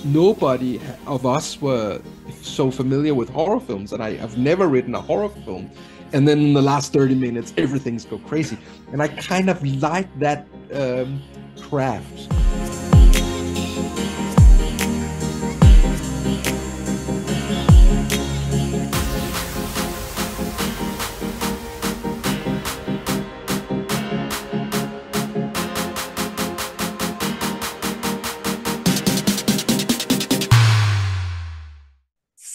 nobody of us were so familiar with horror films, and I've never written a horror film. And then in the last 30 minutes, everything's go crazy. And I kind of like that craft.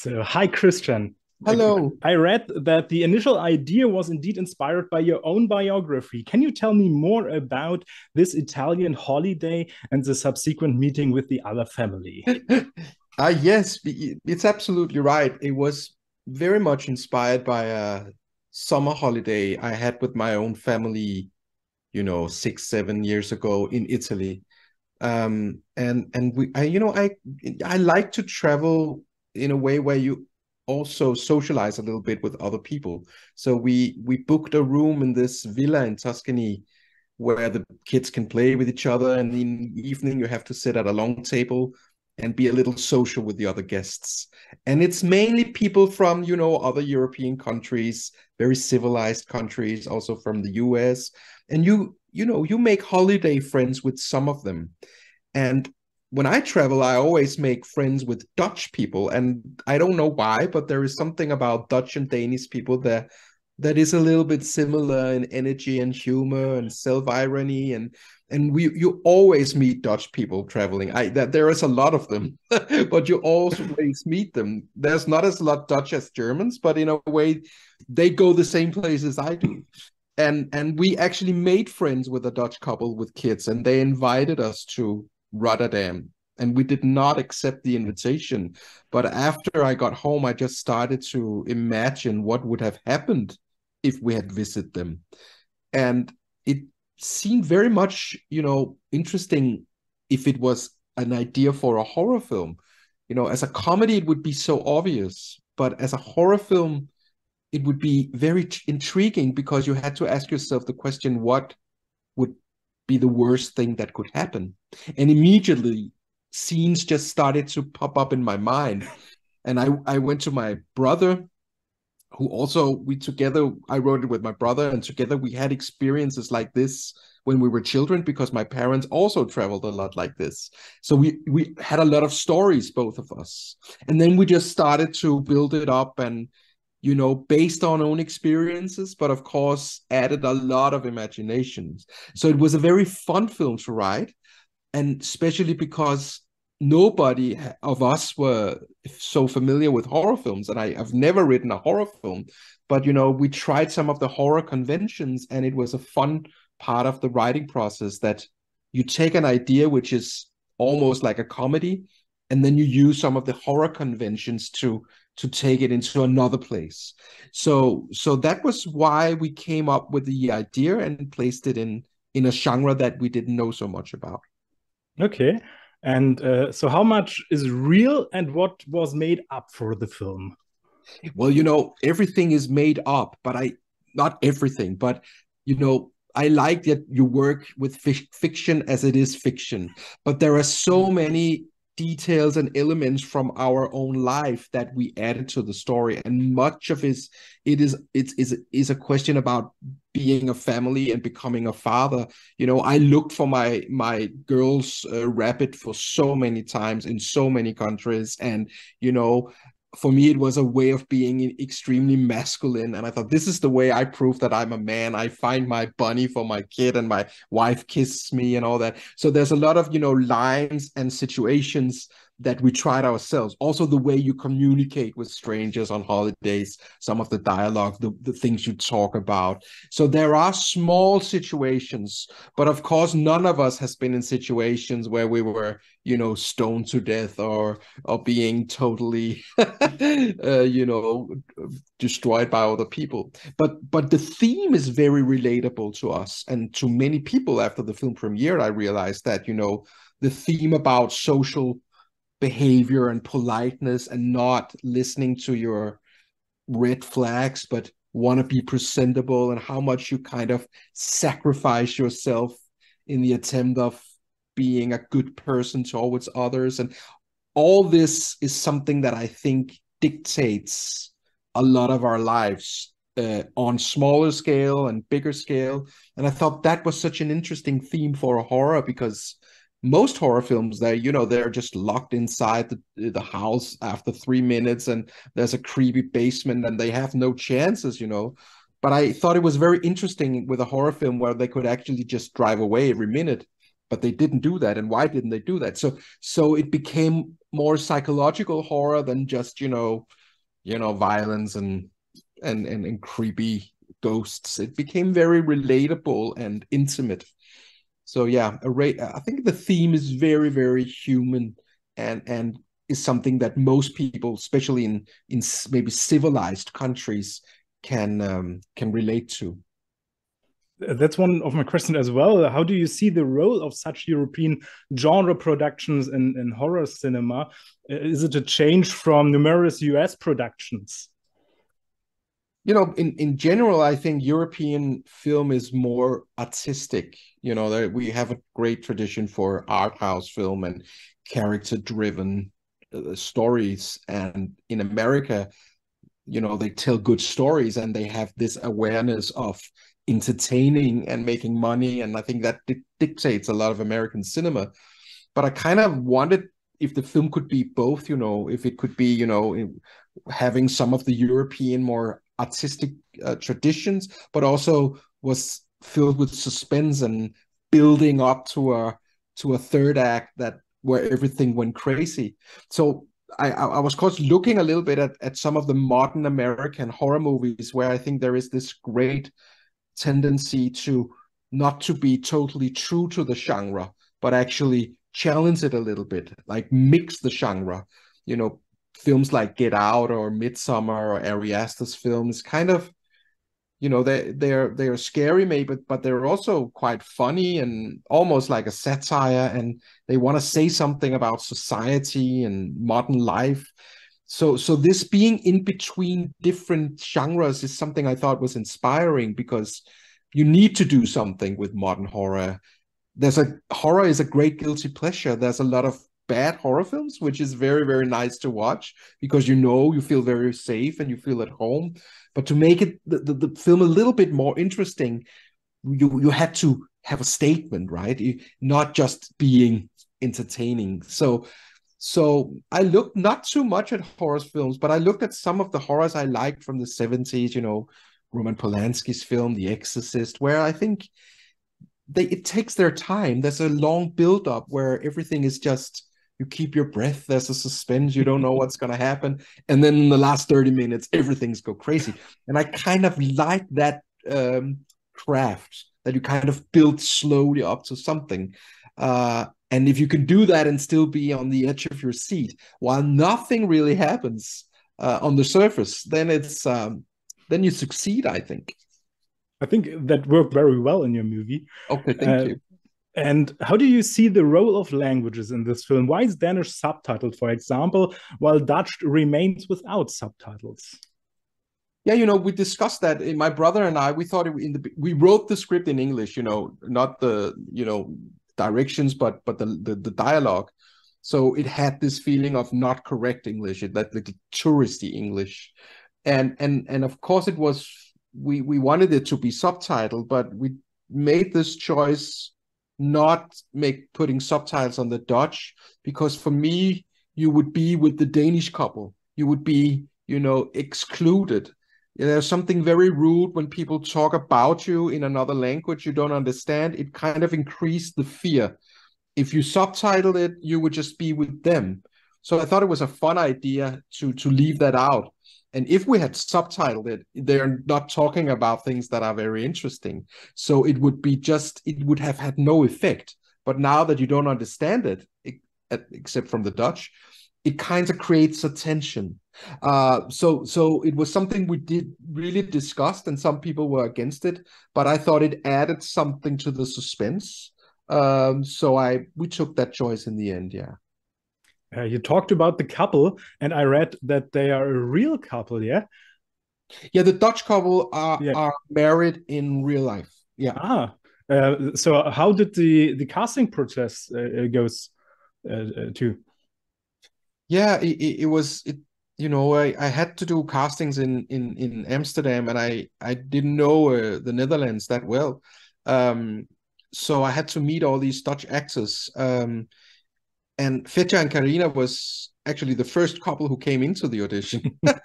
So, hi, Christian. Hello. I read that the initial idea was indeed inspired by your own biography. Can you tell me more about this Italian holiday and the subsequent meeting with the other family? Yes, it's absolutely right. It was very much inspired by a summer holiday I had with my own family, 6, 7 years ago in Italy. And I like to travel in a way where you also socialize a little bit with other people. So we booked a room in this villa in Tuscany where the kids can play with each other, and in the evening you have to sit at a long table and be a little social with the other guests. And it's mainly people from, other European countries, very civilized countries, also from the US. And you make holiday friends with some of them. And when I travel, I always make friends with Dutch people. And I don't know why, but there is something about Dutch and Danish people that is a little bit similar in energy and humor and self-irony. And you always meet Dutch people traveling. That there is a lot of them, but you always meet them. There's not as a lot Dutch as Germans, but in a way, they go the same places I do. And we actually made friends with a Dutch couple with kids, and they invited us to Rotterdam. And we did not accept the invitation. But after I got home, I just started to imagine what would have happened if we had visited them. And it seemed very much, interesting if it was an idea for a horror film. As a comedy, it would be so obvious. But as a horror film, it would be very intriguing because you had to ask yourself the question, what would be the worst thing that could happen? And immediately, scenes just started to pop up in my mind. And I went to my brother, who also, I wrote it with my brother, and together we had experiences like this when we were children, because my parents also traveled a lot like this. So we had a lot of stories, both of us. And then we just started to build it up, and based on own experiences, but of course added a lot of imaginations. So it was a very fun film to write, and especially because nobody of us were so familiar with horror films, and I've never written a horror film, but we tried some of the horror conventions, and it was a fun part of the writing process that you take an idea which is almost like a comedy, and then you use some of the horror conventions to take it into another place. So that was why we came up with the idea and placed it in a genre that we didn't know so much about. Okay. And so, how much is real and what was made up for the film? Well, everything is made up, but not everything, but I like that you work with fiction as it is fiction, but there are so many details and elements from our own life that we added to the story, and much of it is a question about being a family and becoming a father. I looked for my girl's rabbit for so many times in so many countries, and for me, it was a way of being extremely masculine. And I thought, this is the way I prove that I'm a man. I find my bunny for my kid, and my wife kisses me and all that. So there's a lot of, lines and situations that we tried ourselves. Also, the way you communicate with strangers on holidays, some of the dialogue, the things you talk about. So there are small situations, but of course, none of us has been in situations where we were, stoned to death or being totally, destroyed by other people. But the theme is very relatable to us and to many people. After the film premiered, I realized that, the theme about social behavior and politeness and not listening to your red flags, but want to be presentable, and how much you kind of sacrifice yourself in the attempt of being a good person towards others. And all this is something that I think dictates a lot of our lives on smaller scale and bigger scale. And I thought that was such an interesting theme for a horror, because most horror films, they're just locked inside the house after 3 minutes, and there's a creepy basement and they have no chances. But I thought it was very interesting with a horror film where they could actually just drive away every minute, but they didn't do that. And why didn't they do that? So it became more psychological horror than just violence and creepy ghosts. It became very relatable and intimate. So yeah, I think the theme is very, very human, and is something that most people, especially in maybe civilized countries, can relate to. That's one of my questions as well. How do you see the role of such European genre productions in horror cinema? Is it a change from numerous US productions? In general, I think European film is more artistic. We have a great tradition for art house film and character-driven stories. And in America, they tell good stories, and they have this awareness of entertaining and making money. And I think that dictates a lot of American cinema. But I kind of wondered if the film could be both, if it could be, having some of the European more artistic traditions, but also was filled with suspense and building up to a third act where everything went crazy. So I was, of course, looking a little bit at some of the modern American horror movies, where I think there is this great tendency to not to be totally true to the genre, but actually challenge it a little bit, like mix the genre. Films like Get Out or Midsummer or Ari Aster's films, kind of, they're scary maybe, but they're also quite funny and almost like a satire, and they want to say something about society and modern life. So this being in between different genres is something I thought was inspiring, because you need to do something with modern horror. Horror is a great guilty pleasure. There's a lot of bad horror films, which is very, very nice to watch, because you feel very safe and you feel at home. But to make it the film a little bit more interesting, you had to have a statement, right? Not just being entertaining. So I looked not too much at horror films, but I looked at some of the horrors I liked from the 70s, Roman Polanski's film, The Exorcist, where I think it takes their time. There's a long build-up where everything is just, you keep your breath, there's a suspense, you don't know what's going to happen. And then in the last 30 minutes, everything's go crazy. And I kind of like that craft, that you kind of build slowly up to something. And if you can do that and still be on the edge of your seat while nothing really happens on the surface, then then you succeed, I think. I think that worked very well in your movie. Okay, thank you. And how do you see the role of languages in this film? Why is Danish subtitled, for example, while Dutch remains without subtitles? Yeah, we discussed that. My brother and I, we thought we wrote the script in English, not the directions, but the dialogue. So it had this feeling of not correct English, that the touristy English, and of course it was. We wanted it to be subtitled, but we made this choice not putting subtitles on the Dutch, because for me, you would be with the Danish couple. You would be, excluded. There's something very rude when people talk about you in another language you don't understand. It kind of increased the fear. If you subtitled it, you would just be with them. So I thought it was a fun idea to leave that out. And if we had subtitled it, they're not talking about things that are very interesting. So it would have had no effect. But now that you don't understand it, except from the Dutch, it kind of creates a tension. So it was something we did really discuss, and some people were against it, but I thought it added something to the suspense. So we took that choice in the end, yeah. You talked about the couple, and I read that they are a real couple, yeah? Yeah, the Dutch couple are married in real life. Yeah. So how did the casting process goes to? Yeah, it was it. You know, I had to do castings in Amsterdam, and I didn't know the Netherlands that well, um, so I had to meet all these Dutch actors. And Fetja and Karina was actually the first couple who came into the audition,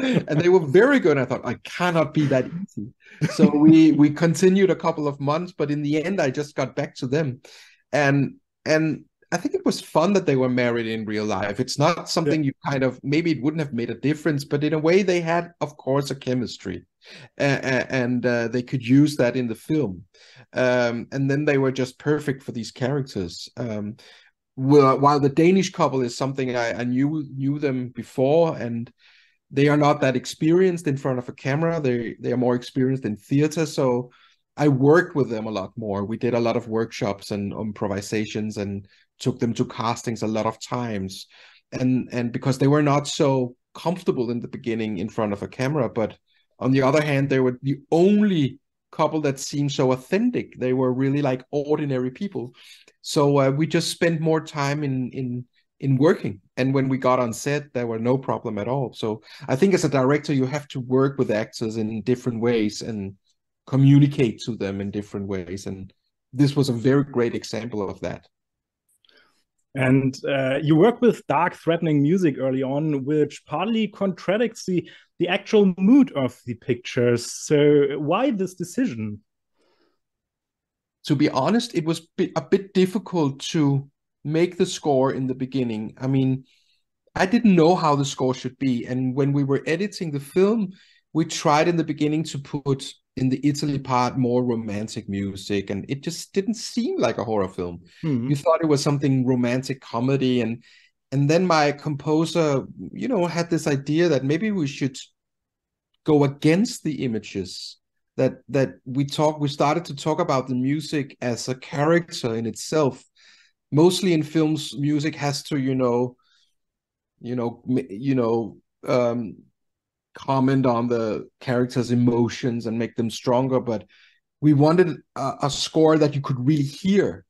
and they were very good. I thought I cannot be that easy, so we continued a couple of months, but in the end, I just got back to them, and and I think it was fun that they were married in real life. It's not Yeah. something you kind of maybe it wouldn't have made a difference, but in a way, they had, of course, a chemistry, and they could use that in the film, and then they were just perfect for these characters. While the Danish couple is something I knew them before, and they are not that experienced in front of a camera. They are more experienced in theater, so I worked with them a lot more. We did a lot of workshops and improvisations, and took them to castings a lot of times. And because they were not so comfortable in the beginning in front of a camera, but on the other hand, they were the only couple that seemed so authentic. They were really like ordinary people. So we just spent more time in working. And when we got on set, there were no problem at all. So I think as a director, you have to work with actors in different ways and communicate to them in different ways. And this was a very great example of that. And you work with dark, threatening music early on, which partly contradicts the actual mood of the pictures. So why this decision? To be honest, it was a bit difficult to make the score in the beginning. I mean, I didn't know how the score should be. And when we were editing the film, we tried in the beginning to put in the Italy part more romantic music, and it just didn't seem like a horror film. Hmm. We thought it was something romantic comedy, and then my composer, you know, had this idea that maybe we should go against the images, that we started to talk about the music as a character in itself. Mostly in films, music has to, um, comment on the characters' emotions and make them stronger. But we wanted a score that you could really hear,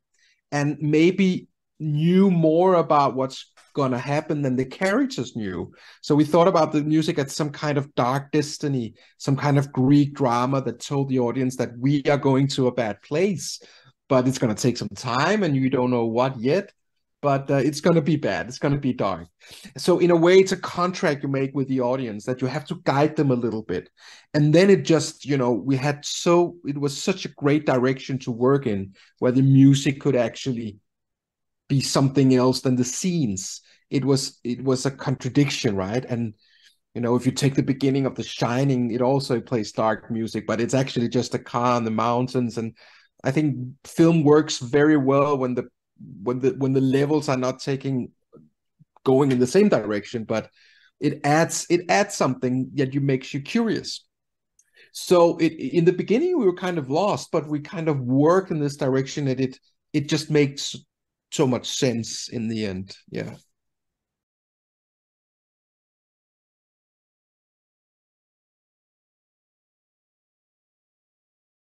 and maybe knew more about what's going to happen than the characters knew. So we thought about the music as some kind of dark destiny, some kind of Greek drama that told the audience that we are going to a bad place, but it's going to take some time and you don't know what yet. But it's going to be bad. It's going to be dark. So in a way, it's a contract you make with the audience that you have to guide them a little bit. And then it just, it was such a great direction to work in, where the music could actually be something else than the scenes. It was a contradiction, right? And if you take the beginning of The Shining, it also plays dark music, but it's actually just a car in the mountains. And I think film works very well when the levels are not going in the same direction, but it adds something that makes you curious. So in the beginning we were kind of lost, but we kind of worked in this direction, and it just makes so much sense in the end. Yeah.